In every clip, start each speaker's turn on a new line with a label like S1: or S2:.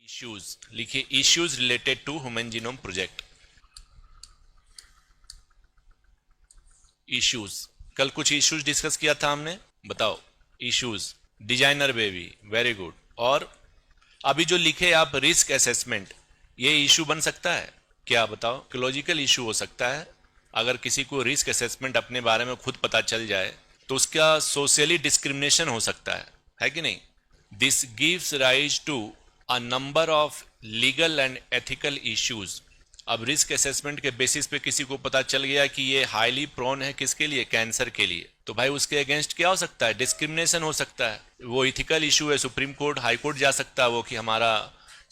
S1: Issues लिखिए, issues related to human genome project. Issues, कल कुछ इश्यूज डिस्कस किया था हमने, बताओ। Issues, designer baby, very good. और अभी जो लिखे आप रिस्क असेसमेंट, ये इशू बन सकता है क्या, बताओ। इकोलॉजिकल इशू हो सकता है अगर किसी को रिस्क असेसमेंट अपने बारे में खुद पता चल जाए तो उसका सोशली डिस्क्रिमिनेशन हो सकता है कि नहीं। This gives rise to a number of legal and ethical issues. अब रिस्क असेसमेंट के बेसिस पे किसी को पता चल गया कि ये हाईली प्रोन है किसके लिए, कैंसर के लिए, तो भाई उसके अगेंस्ट क्या हो सकता है, डिस्क्रिमिनेशन हो सकता है। वो इथिकल इशू है, सुप्रीम कोर्ट, हाई कोर्ट जा सकता है वो कि हमारा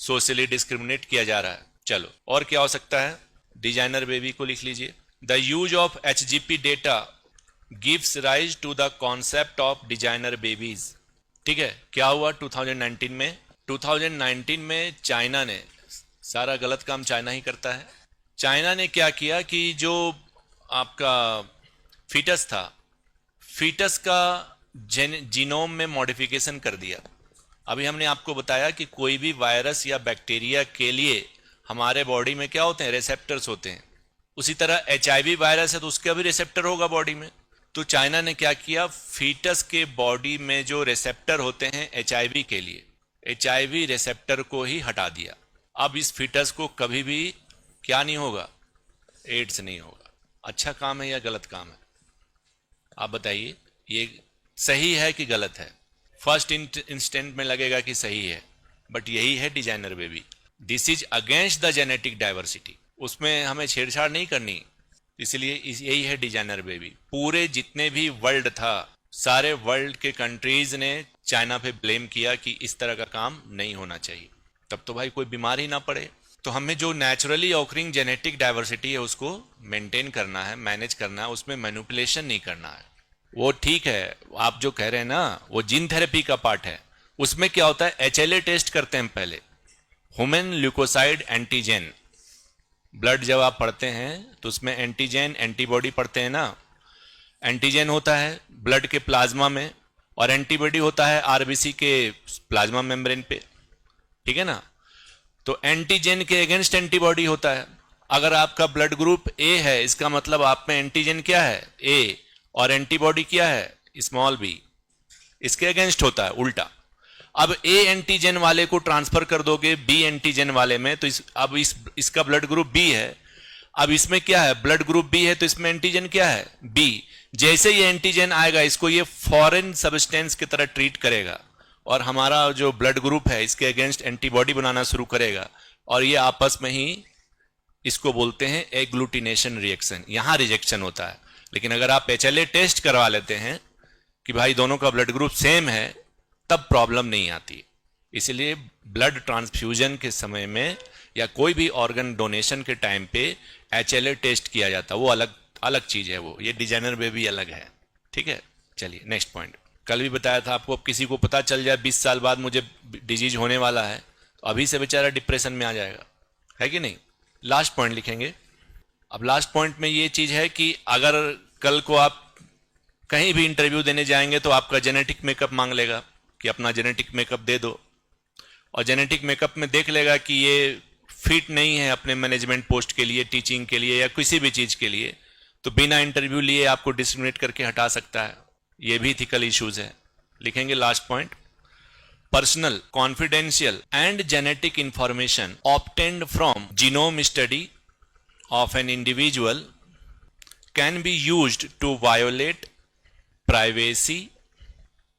S1: सोशली डिस्क्रिमिनेट किया जा रहा है। चलो, और क्या हो सकता है, डिजाइनर बेबी को लिख लीजिए। The use of HGP data gives rise to the concept of designer babies. ठीक है, क्या हुआ 2019 में, 2019 में चाइना ने, सारा गलत काम चाइना ही करता है, चाइना ने क्या किया कि जो आपका फीटस था, फीटस का जीनोम में मॉडिफिकेशन कर दिया। अभी हमने आपको बताया कि कोई भी वायरस या बैक्टीरिया के लिए हमारे बॉडी में क्या होते हैं, रिसेप्टर्स होते हैं। उसी तरह HIV वायरस है तो उसका भी रिसेप्टर होगा बॉडी में। तो चाइना ने क्या किया, फीटस के बॉडी में जो रिसेप्टर होते हैं HIV के लिए, HIV रिसेप्टर को ही हटा दिया। अब इस फीटस को कभी भी क्या नहीं होगा, एड्स नहीं होगा। अच्छा काम है या गलत काम है, आप बताइए। ये सही है कि गलत है? फर्स्ट इंस्टेंट में लगेगा कि सही है, बट यही है designer baby. This is against the genetic diversity, उसमें हमें छेड़छाड़ नहीं करनी, इसलिए यही है डिजाइनर बेबी। पूरे जितने भी वर्ल्ड था, सारे वर्ल्ड के कंट्रीज ने चाइना पे ब्लेम किया कि इस तरह का काम नहीं होना चाहिए, तब तो भाई कोई बीमार ही ना पड़े। तो हमें जो नेचुरली ऑकरिंग जेनेटिक डाइवर्सिटी है उसको मेंटेन करना है, मैनेज करना है, उसमें मैनिपुलेशन नहीं करना है। वो ठीक है, आप जो कह रहे हैं ना, वो जीन थेरेपी का पार्ट है। उसमें क्या होता है, HLA टेस्ट करते हैं पहले, ह्यूमन ल्यूकोसाइड एंटीजन। ब्लड जब आप पढ़ते हैं तो उसमें एंटीजन एंटीबॉडी पढ़ते हैं ना। एंटीजन होता है ब्लड के प्लाज्मा में और एंटीबॉडी होता है RBC के प्लाज्मा मेम्ब्रेन पे, ठीक है ना। तो एंटीजन के अगेंस्ट एंटीबॉडी होता है। अगर आपका ब्लड ग्रुप A है, इसका मतलब आप में एंटीजन क्या है, A, और एंटीबॉडी क्या है, स्मॉल b, इसके अगेंस्ट होता है, उल्टा। अब A एंटीजन वाले को ट्रांसफर कर दोगे B एंटीजन वाले में, तो अब इसका ब्लड ग्रुप B है। अब इसमें क्या है, ब्लड ग्रुप B है, तो इसमें एंटीजन क्या है, B। जैसे ये एंटीजन आएगा, इसको ये फॉरेन सब्सटेंस की तरह ट्रीट करेगा और हमारा जो ब्लड ग्रुप है इसके अगेंस्ट एंटीबॉडी बनाना शुरू करेगा, और ये आपस में ही, इसको बोलते हैं एग्लूटिनेशन रिएक्शन, यहां रिजेक्शन होता है। लेकिन अगर आप HLA टेस्ट करवा लेते हैं कि भाई दोनों का ब्लड ग्रुप सेम है, तब प्रॉब्लम नहीं आती। इसलिए ब्लड ट्रांसफ्यूजन के समय में या कोई भी ऑर्गन डोनेशन के टाइम पे HLA टेस्ट किया जाता है, वो अलग अलग चीज है वो, ये डिजाइनर बेबी अलग है, ठीक है। चलिए नेक्स्ट पॉइंट, कल भी बताया था आपको, अब किसी को पता चल जाए 20 साल बाद मुझे डिजीज होने वाला है, तो अभी से बेचारा डिप्रेशन में आ जाएगा, है कि नहीं। लास्ट पॉइंट लिखेंगे। अब लास्ट पॉइंट में ये चीज है कि अगर कल को आप कहीं भी इंटरव्यू देने जाएंगे तो आपका जेनेटिक मेकअप मांग लेगा कि अपना जेनेटिक मेकअप दे दो, और जेनेटिक मेकअप में देख लेगा कि ये फिट नहीं है अपने मैनेजमेंट पोस्ट के लिए, टीचिंग के लिए या किसी भी चीज के लिए, तो बिना इंटरव्यू लिए आपको डिस्क्रिमिनेट करके हटा सकता है। ये भी इथिकल इश्यूज है। लिखेंगे last point, personal, confidential and genetic information obtained from genome study of an individual can be used to violate privacy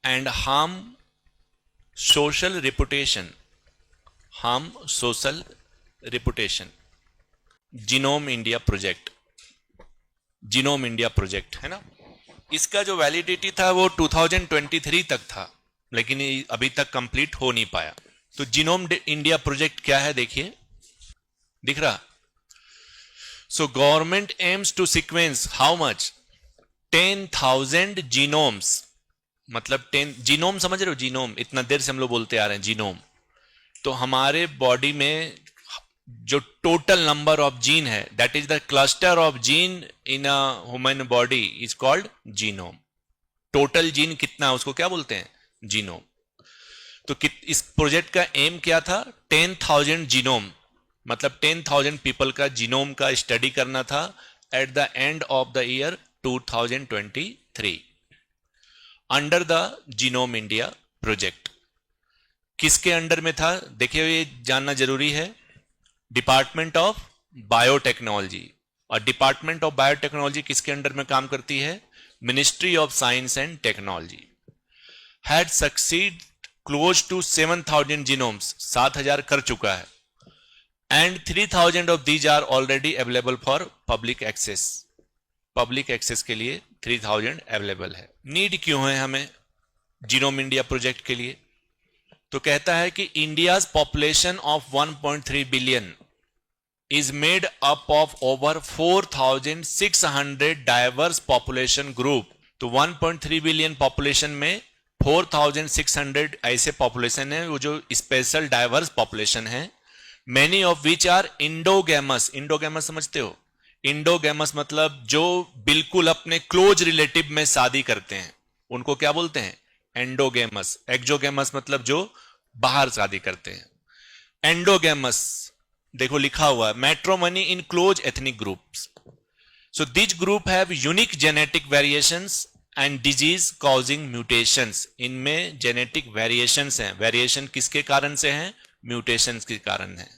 S1: and harm social reputation, genome India project, genome India project है ना, इसका जो validity था वो 2023 तक था, लेकिन ये अभी तक कंप्लीट हो नहीं पाया। तो जीनोम इंडिया प्रोजेक्ट क्या है, देखिए, दिख रहा। So government aims to sequence how much? 10,000 genomes, मतलब 10 जीनोम, समझ रहे हो, जीनोम, इतना देर से हम लोग बोलते आ रहे हैं जीनोम। तो हमारे बॉडी में जो टोटल नंबर ऑफ जीन है, that is the cluster of gene in a human body is called genome. Total gene कितना है उसको क्या बोलते हैं, जीनोम। तो इस प्रोजेक्ट का एम क्या था? 10,000 जीनोम, मतलब 10,000 पीपल का जीनोम का स्टडी करना था at the end of the year 2023 under the genome India project. किसके अंडर में था? देखिए, ये जानना जरूरी है। Department of biotechnology. और डिपार्टमेंट ऑफ बायोटेक्नोलॉजी किसके अंडर में काम करती है? Ministry of science and technology. Had succeed close to 7,000 genomes, 7,000 कर चुका है, and 3,000 of these are already available for public access. Public access के लिए 3,000 अवेलेबल है। नीड क्यों है हमें जीनोम इंडिया प्रोजेक्ट के लिए? तो कहता है कि India's population of 1.3 billion is made up of over 4,600 diverse population group। तो 1.3 बिलियन पॉपुलेशन में 4,600 ऐसे पॉपुलेशन है वो जो स्पेशल डाइवर्स पॉपुलेशन है। Many of which are endogamous. Endogamous समझते हो? इंडोगेमस मतलब जो बिल्कुल अपने क्लोज रिलेटिव में शादी करते हैं, उनको क्या बोलते हैं? एंडोगेमस। एक्जोगेमस मतलब जो बाहर शादी करते हैं। एंडोगेमस देखो लिखा हुआ है, matrimony in close ethnic groups. So this group have unique genetic variations and disease causing mutations. इनमें जेनेटिक वेरिएशंस हैं। वेरिएशन किसके कारण से हैं? म्यूटेशंस के कारण है।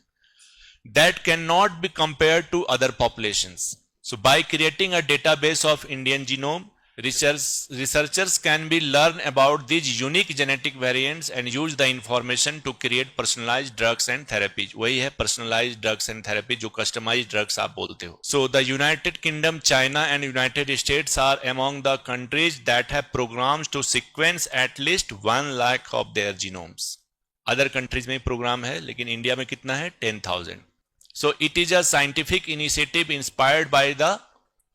S1: That can not be compared to other populations. So by creating a database of Indian genome, researchers can be learn about these unique genetic variants and use the information to create personalized drugs and therapies। वही है personalized drugs and therapy, जो customized drugs आप बोलते हो। So the United Kingdom, China and United States are among the countries that have programs to sequence at least 1 lakh of their genomes। Other countries में programme है, लेकिन India में कितना है? 10,000। So it is a scientific initiative inspired by the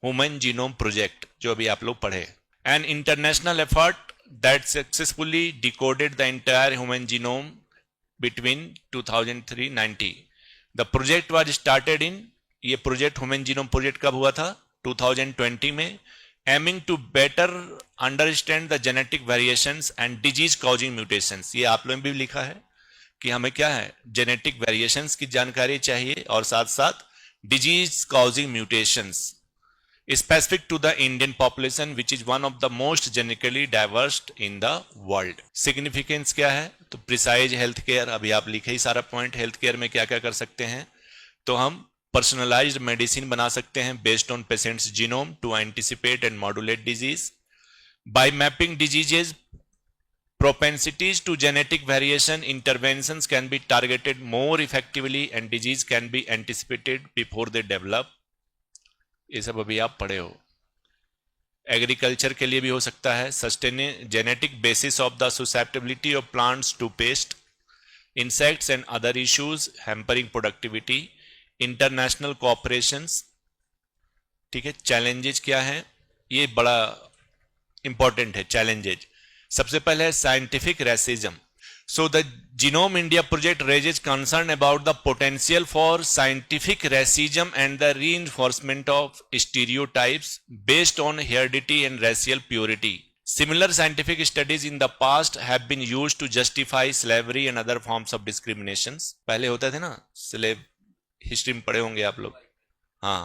S1: human genome project जो अभी आप लोग पढ़े। An international effort that successfully decoded the entire human genome between 2003-90। The project was started in, ये प्रोजेक्ट ह्यूमन जीनोम प्रोजेक्ट कब हुआ था? 2020 में। Aiming to better understand the genetic variations and disease causing mutations. ये आप लोगों ने भी लिखा है कि हमें क्या है? जेनेटिक वेरिएशंस की जानकारी चाहिए और साथ साथ disease causing mutations specific to the Indian population which is one of the most genetically diverse in the world। Significance क्या है? तो precise health care, अभी आप लिखे ही सारा पॉइंट। हेल्थ केयर में क्या क्या कर सकते हैं? तो हम personalized medicine बना सकते हैं based on patient's genome to anticipate and modulate disease। By mapping diseases propensities to genetic variation, interventions can be targeted more effectively and disease can be anticipated before they develop। ये सब अभी आप पढ़े हो। Agriculture के लिए भी हो सकता है। Sustain genetic basis of the susceptibility of plants to pest, insects and other issues hampering productivity, international cooperations. ठीक है। चैलेंजेस क्या है? ये बड़ा इंपॉर्टेंट है चैलेंजेस। सबसे पहले है scientific racism. So the Genome India project raises concern about the potential for scientific racism and the reinforcement of stereotypes based on heredity and racial purity। Similar scientific studies in the past have been used to justify slavery and other forms of discriminations। पहले होता थे ना, slave history में पढ़े होंगे आप लोग। हाँ।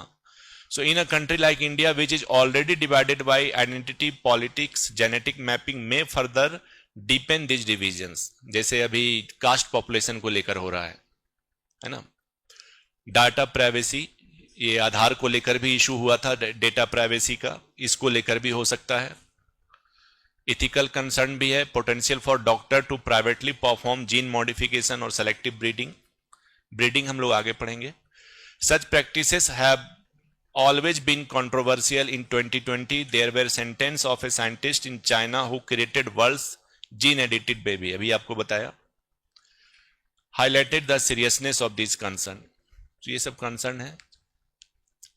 S1: So in a country like India which is already divided by identity politics, genetic mapping may further deepen this divisions. जैसे अभी कास्ट पॉपुलेशन को लेकर हो रहा है ना। डाटा प्राइवेसी, ये आधार को लेकर भी इशू हुआ था, डेटा प्राइवेसी का, इसको लेकर भी हो सकता है। इथिकल कंसर्न भी है। Potential for doctor to privately perform gene modification और सेलेक्टिव ब्रीडिंग। ब्रीडिंग हम लोग आगे पढ़ेंगे। Such practices have always been controversial। in 2020 there were sentence of a scientist in China who created world's gene edited baby। अभी आपको बताया। highlighted the seriousness of this concern। तो ये सब कंसर्न है,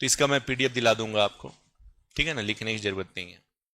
S1: तो इसका मैं पीडीएफ दिला दूंगा आपको। ठीक है ना, लिखने की जरूरत नहीं है।